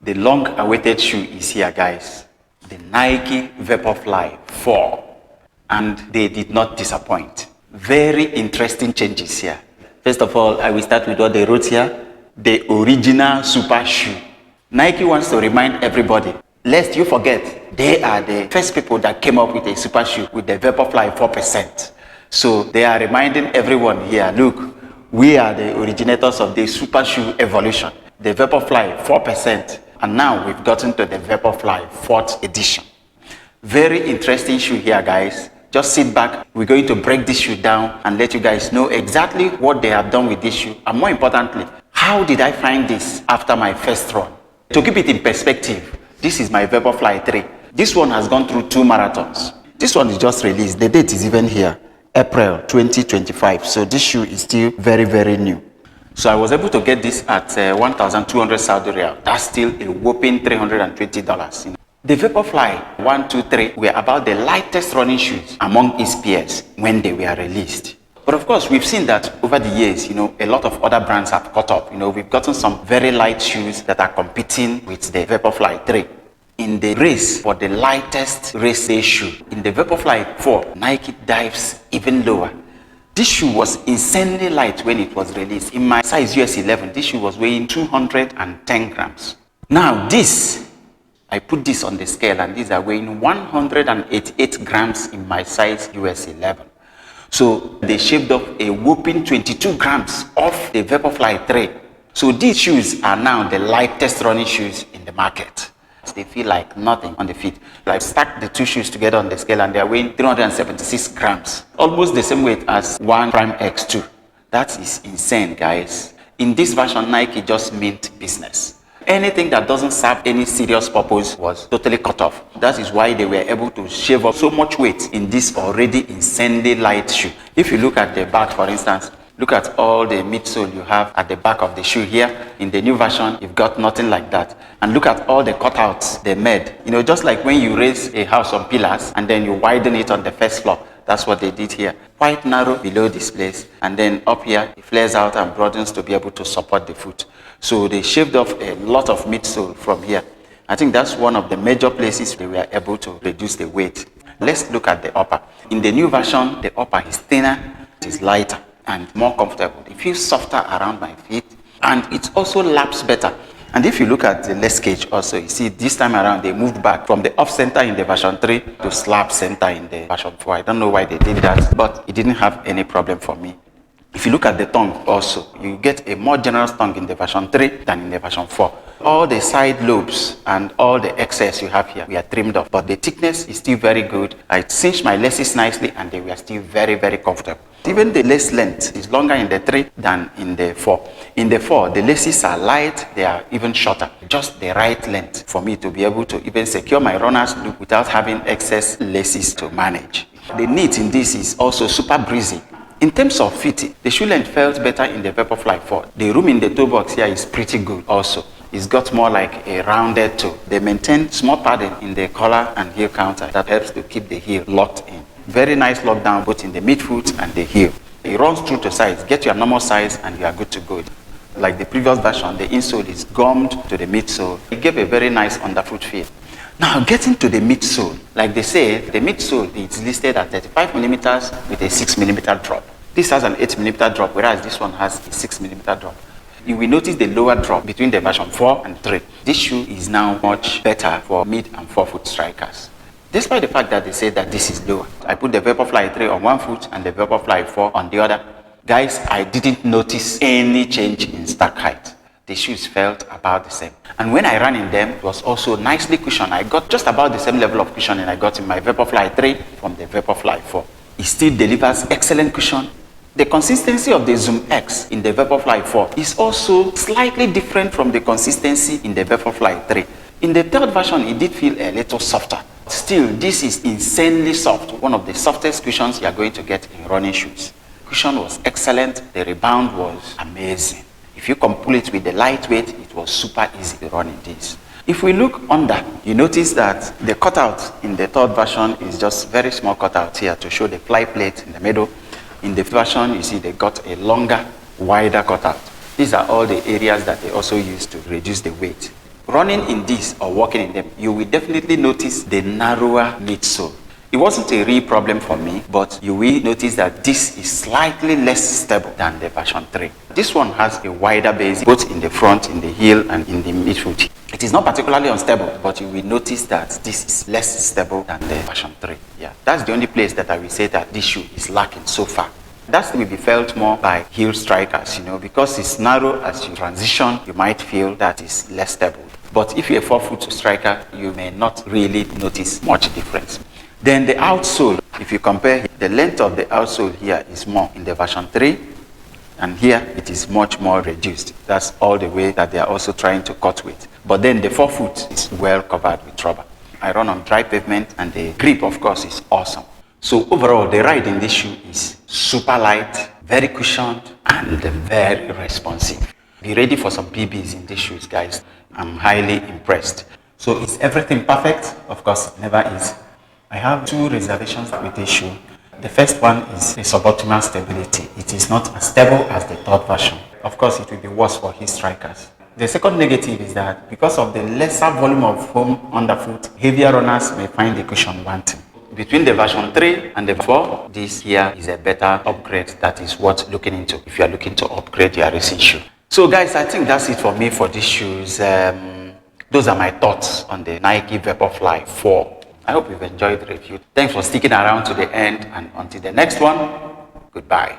The long-awaited shoe is here, guys. The Nike Vaporfly 4. And they did not disappoint. Very interesting changes here. First of all, I will start with what they wrote here. The original Supershoe. Nike wants to remind everybody, lest you forget, they are the first people that came up with a Supershoe with the Vaporfly 4%. So they are reminding everyone here, look, we are the originators of the Supershoe evolution. The Vaporfly 4%. And now we've gotten to the Vaporfly 4th edition. Very interesting shoe here, guys. Just sit back. We're going to break this shoe down and let you guys know exactly what they have done with this shoe. And more importantly, how did I find this after my first run? To keep it in perspective, this is my Vaporfly 3. This one has gone through 2 marathons. This one is just released. The date is even here, April 2025. So this shoe is still very, very new. So I was able to get this at 1,200 Saudi Riyal. That's still a whopping $320. The Vaporfly 1, 2, 3 were about the lightest running shoes among its peers when they were released. But of course, we've seen that over the years, a lot of other brands have caught up. We've gotten some very light shoes that are competing with the Vaporfly 3. In the race for the lightest race day shoe, in the Vaporfly 4, Nike dives even lower. This shoe was insanely light when it was released. In my size US 11, this shoe was weighing 210 grams. Now I put this on the scale and these are weighing 188 grams in my size US 11. So they shaved off a whopping 22 grams off the Vaporfly 3. So these shoes are now the lightest running shoes in the market. They feel like nothing on the feet. I stacked the 2 shoes together on the scale and they are weighing 376 grams. Almost the same weight as one Prime X2. That is insane, guys. In this version, Nike just meant business. Anything that doesn't serve any serious purpose was totally cut off. That is why they were able to shave off so much weight in this already insanely light shoe. If you look at the back, for instance, look at all the midsole you have at the back of the shoe here. In the new version, you've got nothing like that. And look at all the cutouts they made. Just like when you raise a house on pillars and then you widen it on the first floor. That's what they did here. Quite narrow below this place. And then up here, it flares out and broadens to be able to support the foot. So they shaved off a lot of midsole from here. I think that's one of the major places they were able to reduce the weight. Let's look at the upper. In the new version, the upper is thinner, it is lighter and more comfortable. It feels softer around my feet and it also laps better. And if you look at the leg cage also, you see this time around they moved back from the off center in the version 3 to slab center in the version 4. I don't know why they did that, but it didn't have any problem for me. If you look at the tongue also, you get a more generous tongue in the version 3 than in the version 4. All the side lobes and all the excess you have here, we are trimmed off, but the thickness is still very good. I cinched my laces nicely and they were still very, very comfortable. Even the lace length is longer in the 3 than in the 4. In the 4, the laces are light, they are even shorter. Just the right length for me to be able to even secure my runner's loop without having excess laces to manage. The knit in this is also super breezy. In terms of fitting, the shoe length felt better in the Vaporfly 4. The room in the toe box here is pretty good also. It's got more like a rounded toe. They maintain small padding in the collar and heel counter that helps to keep the heel locked in. Very nice lockdown both in the midfoot and the heel. It runs through to size. Get your normal size and you are good to go. Like the previous version, the insole is gummed to the midsole. It gave a very nice underfoot feel. Now getting to the midsole, like they say, the midsole is listed at 35 millimeters with a 6 millimeter drop. This has an 8 millimeter drop, whereas this one has a 6 millimeter drop. You will notice the lower drop between the version 4 and 3. This shoe is now much better for mid and forefoot strikers. Despite the fact that they say that this is lower. I put the Vaporfly 3 on one foot and the Vaporfly 4 on the other. Guys, I didn't notice any change in stack height. The shoes felt about the same. And when I ran in them, it was also nicely cushioned. I got just about the same level of cushioning I got in my Vaporfly 3 from the Vaporfly 4. It still delivers excellent cushion. The consistency of the Zoom X in the Vaporfly 4 is also slightly different from the consistency in the Vaporfly 3. In the third version, it did feel a little softer. Still, this is insanely soft. One of the softest cushions you are going to get in running shoes. Cushion was excellent. The rebound was amazing. If you couple it with the lightweight, it was super easy to run in this. If we look under, you notice that the cutout in the third version is just very small cutout here to show the fly plate in the middle. In the version, you see they got a longer, wider cutout. These are all the areas that they also use to reduce the weight. running in this or walking in them, you will definitely notice the narrower midsole. It wasn't a real problem for me, but you will notice that this is slightly less stable than the version 3. This one has a wider base, both in the front, in the heel, and in the midfoot. It is not particularly unstable, but you will notice that this is less stable than the version 3. Yeah, that's the only place that I will say that this shoe is lacking so far. That will be felt more by heel strikers, because it's narrow. As you transition, you might feel that it's less stable. But if you're a 4-foot striker, you may not really notice much difference. Then the outsole, if you compare, the length of the outsole here is more in the version 3, and here it is much more reduced. That's all the way that they are also trying to cut with. But then the 4-foot is well covered with rubber. I run on dry pavement, and the grip, of course, is awesome. So overall, the ride in this shoe is super light, very cushioned, and very responsive. Be ready for some PBs in these shoes, guys. I'm highly impressed. So is everything perfect? Of course, it never is. I have 2 reservations with this shoe. The first one is the suboptimal stability. It is not as stable as the third version. Of course, it will be worse for heel strikers. The second negative is that because of the lesser volume of foam underfoot, heavier runners may find the cushion wanting. Between the version 3 and the 4, this here is a better upgrade. That is worth looking into if you are looking to upgrade your racing shoe. So guys, I think that's it for me for these shoes. Those are my thoughts on the Nike Vaporfly 4. I hope you've enjoyed the review. Thanks for sticking around to the end, and until the next one, goodbye.